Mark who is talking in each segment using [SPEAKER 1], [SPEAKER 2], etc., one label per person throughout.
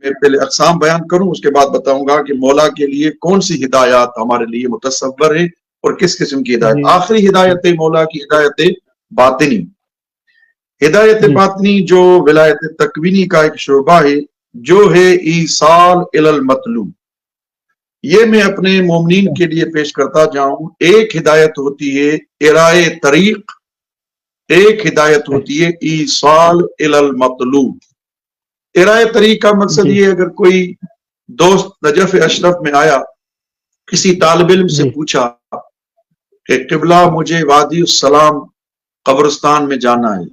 [SPEAKER 1] میں پہلے اقسام بیان کروں، اس کے بعد بتاؤں گا کہ مولا کے لیے کون سی ہدایات ہمارے لیے متصور ہے اور کس قسم کی ہدایت۔ آخری ہدایت مولا کی ہدایت باطنی، ہدایت باطنی جو ولایت تکوینی کا ایک شعبہ ہے، جو ہے ایصال الی المطلوب۔ یہ میں اپنے مومنین کے لیے پیش کرتا جاؤں۔ ایک ہدایت ہوتی ہے ارائے طریق، ایک ہدایت ہوتی ہے ایصال الی المطلوب۔ ارائے طریق کا مقصد یہ اگر کوئی دوست نجف اشرف میں آیا، کسی طالب علم سے پوچھا کہ قبلہ مجھے وادی السلام قبرستان میں جانا ہے،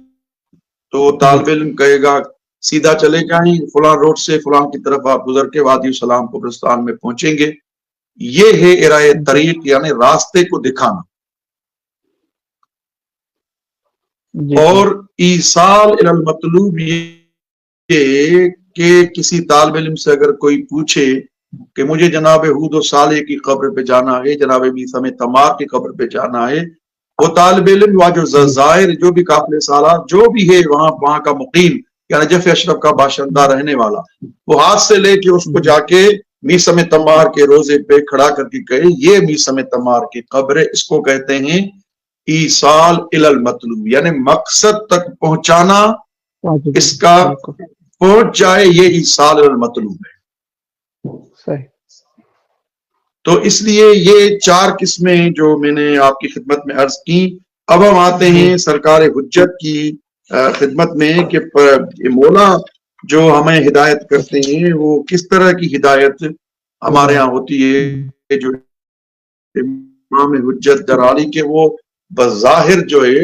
[SPEAKER 1] تو طالب علم کہے گا سیدھا چلے جائیں فلاں روڈ سے فلاں کی طرف آپ گزر کے وادی السلام قبرستان میں پہنچیں گے۔ یہ ہے ارائے طریق، یعنی راستے کو دکھانا۔ اور ایصال الی المطلوب یہ کہ کسی طالب علم سے اگر کوئی پوچھے کہ مجھے جناب ہود و صالح کی قبر پہ جانا ہے، جناب میثم تمار کی قبر پہ جانا ہے، وہ طالب علم وہاں جو زائر جو بھی قافلے سالار جو بھی ہے وہاں کا مقیم یا نجف اشرف کا باشندہ رہنے والا، وہ ہاتھ سے لے کے اس کو جا کے میثم تمار کے روزے پہ کھڑا کر کے کہے یہ میثم تمار کی قبر ہے۔ اس کو کہتے ہیں ایصال الی المطلوب، یعنی مقصد تک پہنچانا، اس کا پہنچ جائے، یہ ایصال الی المطلوب ہے۔ تو اس لیے یہ چار قسمیں جو میں نے آپ کی خدمت میں عرض کی۔ اب ہم آتے ہیں سرکار حجت کی خدمت میں کہ مولا جو ہمیں ہدایت کرتے ہیں وہ کس طرح کی ہدایت ہمارے ہاں ہوتی ہے۔ جو امام حجت جرالی کے وہ بظاہر جو ہے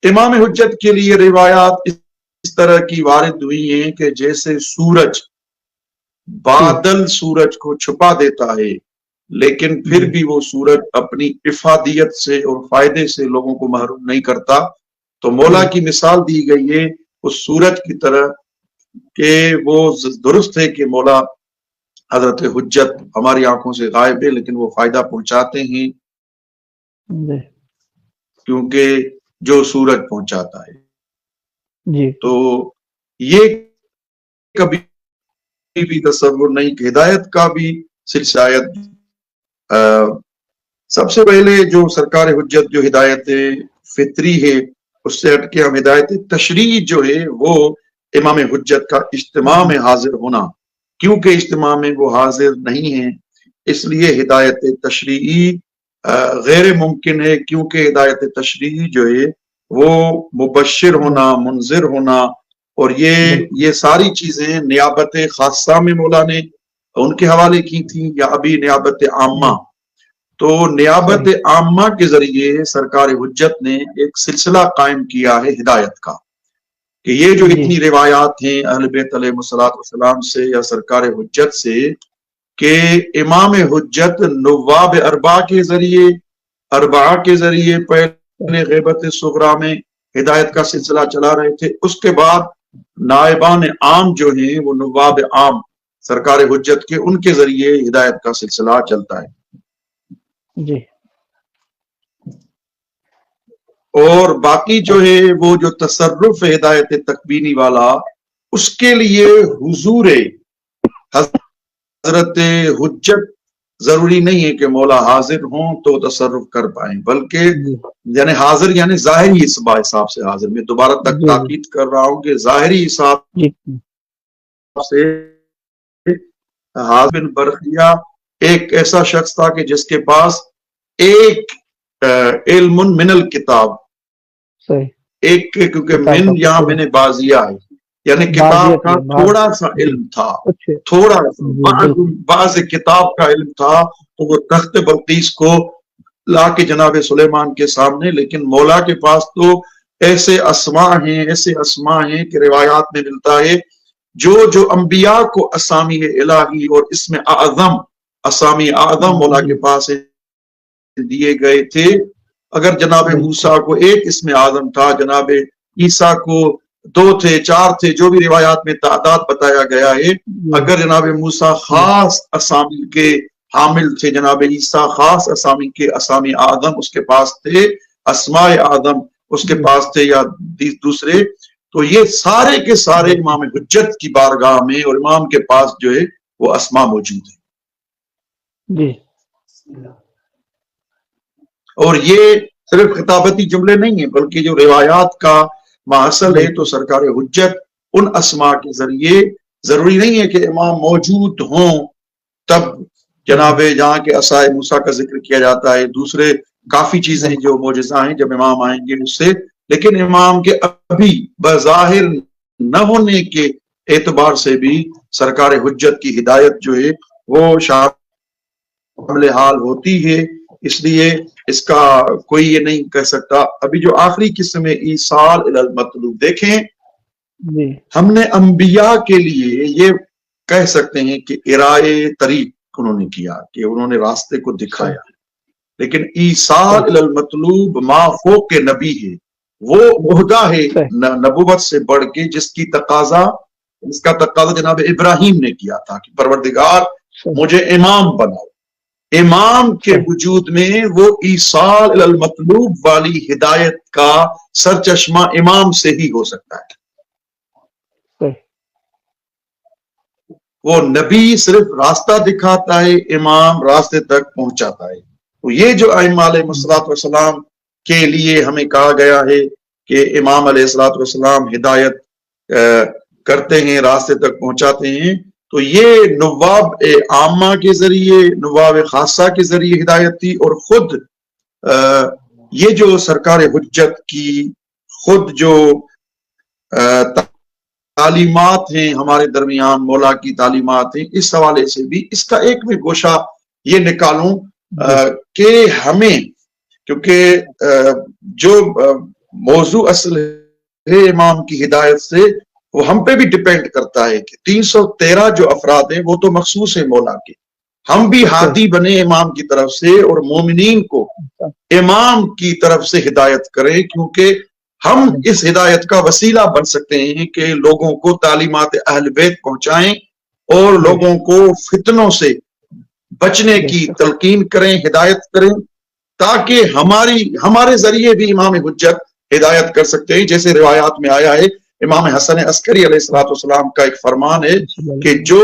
[SPEAKER 1] امام حجت کے لیے روایات اس طرح کی وارد ہوئی ہیں کہ جیسے سورج، بادل سورج کو چھپا دیتا ہے لیکن پھر بھی وہ سورج اپنی افادیت سے اور فائدے سے لوگوں کو محروم نہیں کرتا، تو مولا کی مثال دی گئی ہے اس سورج کی طرح کہ وہ درست ہے کہ مولا حضرت حجت ہماری آنکھوں سے غائب ہے لیکن وہ فائدہ پہنچاتے ہیں کیونکہ جو سورج پہنچاتا ہے۔ تو یہ کبھی بھی تصور نہیں کہ ہدایت کا بھی سلسلہ سب سے پہلے جو سرکار حجت جو ہدایت فطری ہے اس سے ہٹ کے ہم ہدایت تشریع جو ہے وہ امام حجت کا اجتماع میں حاضر ہونا، کیونکہ اجتماع میں وہ حاضر نہیں ہیں اس لیے ہدایت تشریعی غیر ممکن ہے، کیونکہ ہدایت تشریعی جو ہے وہ مبشر ہونا، منذر ہونا، اور یہ ساری چیزیں نیابت خاصہ میں مولا نے ان کے حوالے کی تھی یا ابھی نیابت عامہ۔ تو نیابت عامہ کے ذریعے سرکار حجت نے ایک سلسلہ قائم کیا ہے ہدایت کا کہ یہ جو اتنی روایات ہیں اہل بیت علیہ الصلوۃ والسلام سے یا سرکار حجت سے کہ امام حجت نواب اربعہ کے ذریعے پہلے غیبت صغریٰ میں ہدایت کا سلسلہ چلا رہے تھے، اس کے بعد نائبان عام جو ہیں وہ نواب عام سرکار حجت کے ان کے ذریعے ہدایت کا سلسلہ چلتا ہے۔ اور باقی جو ہے وہ جو تصرف ہدایت تکوینی والا، اس کے لیے حضور حضرت حجت ضروری نہیں ہے کہ مولا حاضر ہوں تو تصرف کر پائیں، بلکہ یعنی حاضر یعنی ظاہری حساب سے حاضر۔ میں دوبارہ تاکید کر رہا ہوں کہ ظاہری حساب سے حاضر بن برقیہ ایک ایسا شخص تھا کہ جس کے پاس ایک علم من الکتاب، ایک کیونکہ من یہاں میں نے بازیا ہے یعنی کتاب کا تھوڑا سا علم تھا، تھوڑا سا بعض کتاب کا علم تھا، تو وہ تخت بلقیس کو لا کے جناب سلیمان کے سامنے، لیکن مولا کے پاس تو ایسے اسماء ہیں کہ روایات میں ملتا ہے جو انبیاء کو اسامی الہی اور اسم اعظم، اسامی اعظم مولا کے پاس دیے گئے تھے۔ اگر جناب موسیٰ کو ایک اسم اعظم تھا، جناب عیسیٰ کو 2 تھے 4 تھے، جو بھی روایات میں تعداد بتایا گیا ہے، اگر جناب موسیٰ خاص اسامی کے حامل تھے، جناب عیسیٰ خاص اسامی کے اسامی اعظم اس کے پاس تھے، اسماء اعظم اس کے پاس تھے یا دوسرے، تو یہ سارے کے سارے امام حجت کی بارگاہ میں اور امام کے پاس جو ہے وہ اسما موجود ہے
[SPEAKER 2] جی.
[SPEAKER 1] اور یہ صرف خطابتی جملے نہیں ہیں بلکہ جو روایات کا محصل ہے تو سرکار حجت ان اسما کے ذریعے ضروری نہیں ہے کہ امام موجود ہوں تب جناب جہاں کے عصائے موسیٰ کا ذکر کیا جاتا ہے، دوسرے کافی چیزیں جو معجزہ ہیں جب امام آئیں گے اس سے، لیکن امام کے ابھی بظاہر نہ ہونے کے اعتبار سے بھی سرکار حجت کی ہدایت جو ہے وہ شامل حال ہوتی ہے. اس لیے اس کا کوئی یہ نہیں کہہ سکتا. ابھی جو آخری قسم ایصال الی المطلوب دیکھیں، ہم نے انبیاء کے لیے یہ کہہ سکتے ہیں کہ ارائے طریق انہوں نے کیا، کہ انہوں نے راستے کو دکھایا، لیکن ایصال الی المطلوب ما فوق نبی ہے، وہ عہدہ ہے نبوت سے بڑھ کے جس کا تقاضا جناب ابراہیم نے کیا تھا کہ پروردگار مجھے امام بناؤ. امام کے وجود میں وہ ایصال الی المطلوب والی ہدایت کا سرچشمہ امام سے ہی ہو سکتا ہے. وہ نبی صرف راستہ دکھاتا ہے، امام راستے تک پہنچاتا ہے. تو یہ جو ائمہ علیہ الصلوۃ والسلام کے لیے ہمیں کہا گیا ہے کہ امام علیہ الصلوۃ والسلام ہدایت کرتے ہیں، راستے تک پہنچاتے ہیں، تو یہ نواب عامہ کے ذریعے، نواب خاصہ کے ذریعے ہدایت تھی. اور خود یہ جو سرکار حجت کی خود جو تعلیمات ہیں ہمارے درمیان، مولا کی تعلیمات ہیں، اس حوالے سے بھی اس کا ایک میں گوشہ یہ نکالوں کہ ہمیں، کیونکہ جو موضوع اصل ہے امام کی ہدایت سے وہ ہم پہ بھی ڈیپینڈ کرتا ہے کہ 313 جو افراد ہیں وہ تو مخصوص ہیں مولا کے، ہم بھی ہادی بنے امام کی طرف سے اور مومنین کو امام کی طرف سے ہدایت کریں، کیونکہ ہم اس ہدایت کا وسیلہ بن سکتے ہیں کہ لوگوں کو تعلیمات اہل بیت پہنچائیں اور لوگوں کو فتنوں سے بچنے کی تلقین کریں، ہدایت کریں، تاکہ ہمارے ذریعے بھی امام حجت ہدایت کر سکتے ہیں. جیسے روایات میں آیا ہے، امام حسن عسکری علیہ الصلوۃ والسلام کا ایک فرمان ہے کہ جو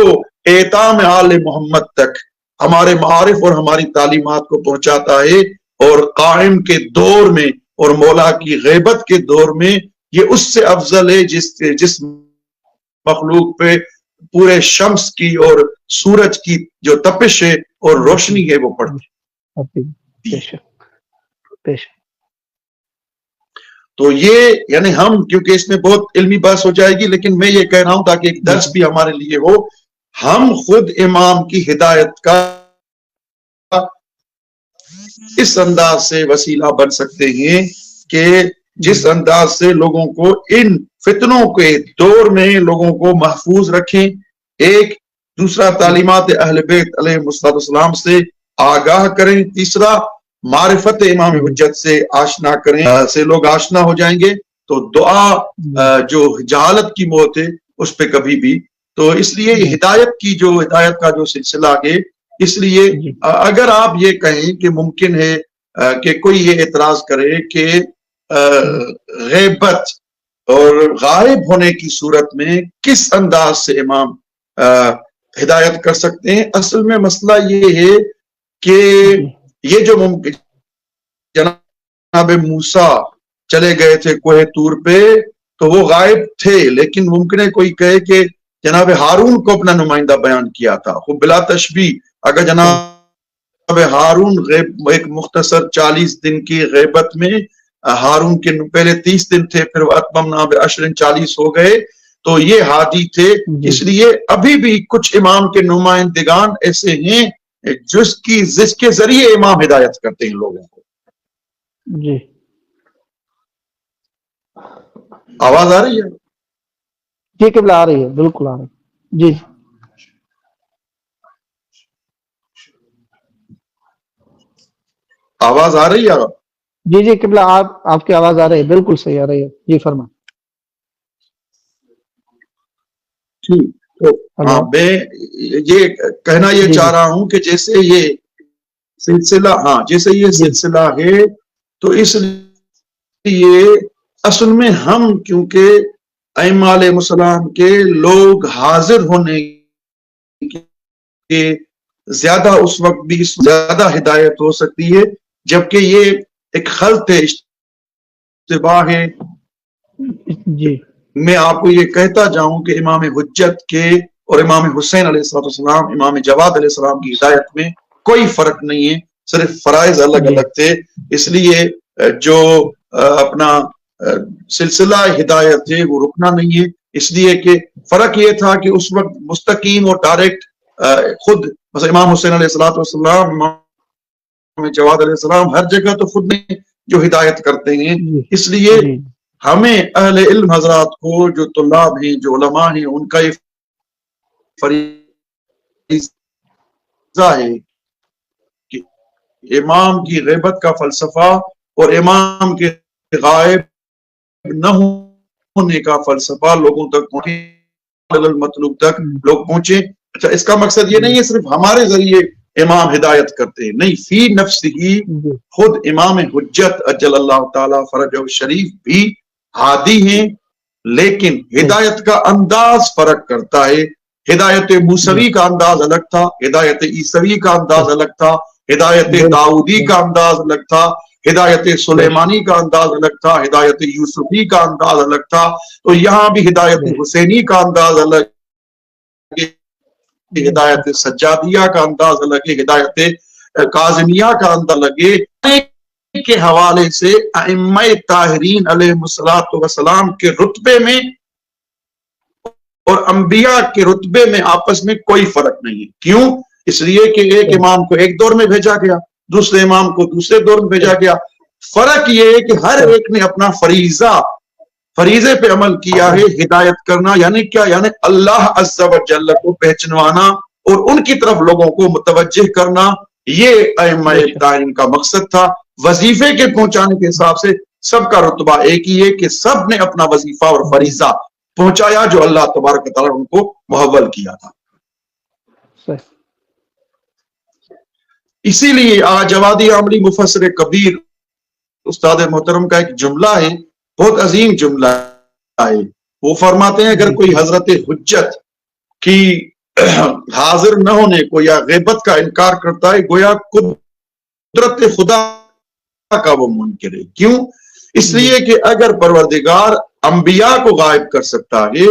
[SPEAKER 1] اعتام آل محمد تک ہمارے معارف اور ہماری تعلیمات کو پہنچاتا ہے اور قائم کے دور میں اور مولا کی غیبت کے دور میں، یہ اس سے افضل ہے جس مخلوق پہ پورے شمس کی اور سورج کی جو تپش ہے اور روشنی ہے وہ پڑتی. تو یہ یعنی ہم، کیونکہ اس میں بہت علمی بحث ہو جائے گی، لیکن میں یہ کہہ رہا ہوں تاکہ ایک درس بھی ہمارے لیے ہو، ہم خود امام کی ہدایت کا اس انداز سے وسیلہ بن سکتے ہیں کہ جس انداز سے لوگوں کو ان فتنوں کے دور میں لوگوں کو محفوظ رکھیں. ایک دوسرا، تعلیمات اہل بیت علیہ السلام سے آگاہ کریں. تیسرا، معرفت امام حجت سے آشنا کریں، سے لوگ آشنا ہو جائیں گے تو دعا جو جہالت کی موت ہے اس پہ کبھی بھی. تو اس لیے ہدایت کا جو سلسلہ آگے، اس لیے اگر آپ یہ کہیں کہ ممکن ہے کہ کوئی یہ اعتراض کرے کہ غیبت اور غائب ہونے کی صورت میں کس انداز سے امام ہدایت کر سکتے ہیں، اصل میں مسئلہ یہ ہے کہ یہ جو ممکن جناب موسیٰ چلے گئے تھے کوہ طور پہ تو وہ غائب تھے، لیکن ممکن ہے کوئی کہے کہ جناب ہارون کو اپنا نمائندہ بیان کیا تھا. خب بلا تشبیہ اگر جناب ہارون ایک مختصر 40 دن کی غیبت میں، ہارون کے پہلے 30 دن تھے، پھر اتممنا بعشر 40 ہو گئے، تو یہ ہادی تھے. اس لیے ابھی بھی کچھ امام کے نمائندگان ایسے ہیں جس کے ذریعے امام ہدایت کرتے ہیں لوگوں کو.
[SPEAKER 2] جی
[SPEAKER 1] آواز آ رہی ہے؟
[SPEAKER 2] جی قبلہ آ رہی ہے، بالکل آ رہی ہے. جی
[SPEAKER 1] آواز آ رہی ہے؟
[SPEAKER 2] جی قبلہ آپ کی آواز آ رہی ہے، بالکل صحیح آ رہی ہے. جی فرما.
[SPEAKER 1] ہاں، میں یہ کہنا یہ چاہ رہا ہوں کہ جیسے یہ سلسلہ ہے تو اس لیے اصل میں ہم کیونکہ ائمہ علیہ السلام کے لوگ حاضر ہونے کے زیادہ اس وقت بھی زیادہ ہدایت ہو سکتی ہے، جبکہ یہ ایک خلط ہے، اشتباہ ہے۔
[SPEAKER 2] جی
[SPEAKER 1] میں آپ کو یہ کہتا جاؤں کہ امام حجت کے اور امام حسین علیہ السلام، امام جواد علیہ السلام کی ہدایت میں کوئی فرق نہیں ہے، صرف فرائض الگ
[SPEAKER 2] جی
[SPEAKER 1] الگ تھے۔ اس لیے جو اپنا سلسلہ ہدایت ہے وہ رکنا نہیں ہے، اس لیے کہ فرق یہ تھا کہ اس وقت مستقیم اور ڈائریکٹ خود مثلا امام حسین علیہ السلام، امام جواد علیہ السلام ہر جگہ تو خود نہیں جو ہدایت کرتے ہیں۔
[SPEAKER 2] جی
[SPEAKER 1] اس لیے
[SPEAKER 2] جی
[SPEAKER 1] ہمیں اہل علم حضرات کو، جو طلاب ہیں، جو علماء ہیں، ان کا یہ فریضہ ہے کہ امام کی غیبت کا فلسفہ اور امام کے غائب نہ ہونے کا فلسفہ لوگوں تک پہنچے، مطلوب تک لوگ پہنچے۔ اچھا، اس کا مقصد یہ نہیں ہے صرف ہمارے ذریعے امام ہدایت کرتے ہیں، نہیں، فی نفسی ہی
[SPEAKER 2] جی
[SPEAKER 1] خود امام حجت اجل اللہ تعالی فرجہ شریف بھی ہادی ہیں، لیکن ہدایت کا انداز فرق کرتا ہے۔ ہدایت موسوی کا انداز الگ تھا، ہدایت عیسوی کا انداز الگ تھا، ہدایت داؤدی کا انداز الگ تھا، ہدایت سلیمانی کا انداز الگ تھا، ہدایت یوسفی کا انداز الگ تھا۔ تو یہاں بھی ہدایت حسینی کا انداز الگ ہے، ہدایت سجادیہ کا انداز الگ ہے، ہدایت کاظمیہ کا انداز الگ ہے۔ کے حوالے سے ائمہ طاہرین علیہ السلام کے رتبے میں اور انبیاء کے رتبے میں آپس میں کوئی فرق نہیں ہے۔ کیوں؟ اس لیے کہ ایک امام کو ایک دور میں بھیجا گیا، دوسرے امام کو دوسرے دور میں بھیجا گیا۔ فرق یہ ہے کہ ہر ایک نے اپنا فریضے پہ عمل کیا ہے۔ ہدایت کرنا یعنی کیا؟ یعنی اللہ عز و جل کو پہچنوانا اور ان کی طرف لوگوں کو متوجہ کرنا، یہ ائمہ طاہرین کا مقصد تھا۔ وظیفے کے پہنچانے کے حساب سے سب کا رتبہ ایک ہی ہے کہ سب نے اپنا وظیفہ اور فریضہ پہنچایا جو اللہ تبارک و تعالیٰ ان کو محول کیا تھا۔ اسی لیے جوادی عاملی مفسر کبیر استاد محترم کا ایک جملہ ہے، بہت عظیم جملہ ہے۔ وہ فرماتے ہیں اگر کوئی حضرت حجت کی حاضر نہ ہونے کو یا غیبت کا انکار کرتا ہے، گویا قدرت خدا کا وہ منکر ہے۔ کیوں؟ اس لیے کہ اگر پروردگار انبیاء کو غائب کر سکتا ہے،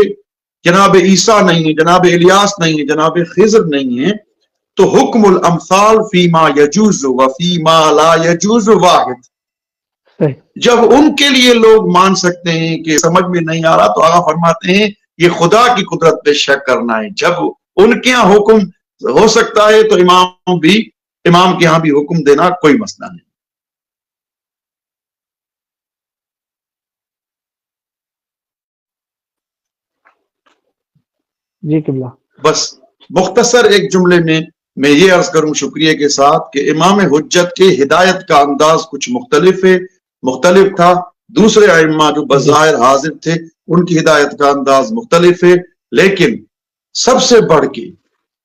[SPEAKER 1] جناب عیسیٰ نہیں ہے، جناب الیاس نہیں ہے، جناب خضر نہیں ہے، تو حکم الامثال فیما یجوز و فیما لا یجوز واحد۔ جب ان کے لیے لوگ مان سکتے ہیں کہ سمجھ میں نہیں آ رہا، تو آقا فرماتے ہیں یہ خدا کی قدرت پہ شک کرنا ہے۔ جب ان کے ہاں حکم ہو سکتا ہے تو امام کے ہاں بھی حکم دینا کوئی مسئلہ نہیں۔
[SPEAKER 2] جی قبلہ، بس
[SPEAKER 1] مختصر ایک جملے میں یہ عرض کروں شکریہ کے ساتھ کہ امام حجت کے ہدایت کا انداز کچھ مختلف تھا۔ دوسرے ائمہ جو بظاہر حاضر تھے ان کی ہدایت کا انداز مختلف ہے، لیکن سب سے بڑھ کے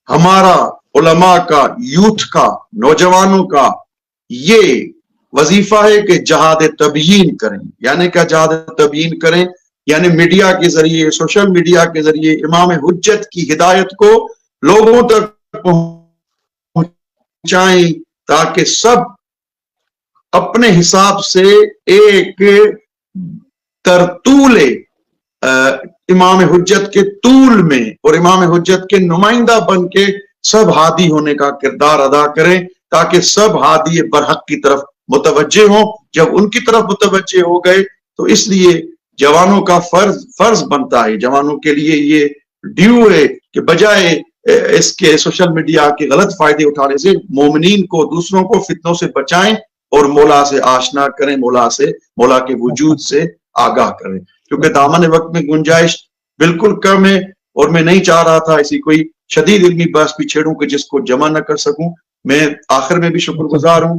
[SPEAKER 1] ہمارا علماء کا، یوتھ کا، نوجوانوں کا یہ وظیفہ ہے کہ جہاد تبیین کریں۔ یعنی کیا جہاد تبیین کریں؟ یعنی میڈیا کے ذریعے، سوشل میڈیا کے ذریعے امام حجت کی ہدایت کو لوگوں تک پہنچائیں، تاکہ سب اپنے حساب سے ایک ترطول امام حجت کے طول میں اور امام حجت کے نمائندہ بن کے سب ہادی ہونے کا کردار ادا کریں، تاکہ سب ہادی برحق کی طرف متوجہ ہوں۔ جب ان کی طرف متوجہ ہو گئے تو اس لیے جوانوں کا فرض بنتا ہے، جوانوں کے لیے یہ ڈیو ہے کہ بجائے اس کے سوشل میڈیا کے غلط فائدے اٹھانے سے مومنین کو، دوسروں کو فتنوں سے بچائیں اور مولا سے آشنا کریں، مولا کے وجود سے آگاہ کریں۔ کیونکہ دامن وقت میں گنجائش بالکل کم ہے، اور میں نہیں چاہ رہا تھا ایسی کوئی شدید علمی بحث بھی چھیڑوں کہ جس کو جمع نہ کر سکوں۔ میں آخر میں بھی شکر گزار ہوں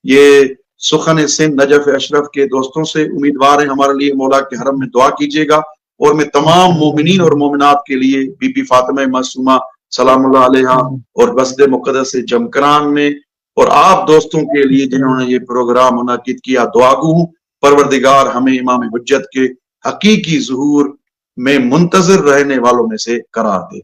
[SPEAKER 1] یہ سخن سندھ نجف اشرف کے دوستوں سے، امیدوار ہیں ہمارے لیے مولا کے حرم میں دعا کیجیے گا، اور میں تمام مومنین اور مومنات کے لیے بی بی فاطمہ معصومہ سلام اللہ علیہا اور مسجد مقدس جمکران میں، اور آپ دوستوں کے لیے جنہوں نے یہ پروگرام منعقد کیا، دعا گو ہوں پروردگار ہمیں امام حجت کے حقیقی ظہور میں منتظر رہنے والوں میں سے قرار دے۔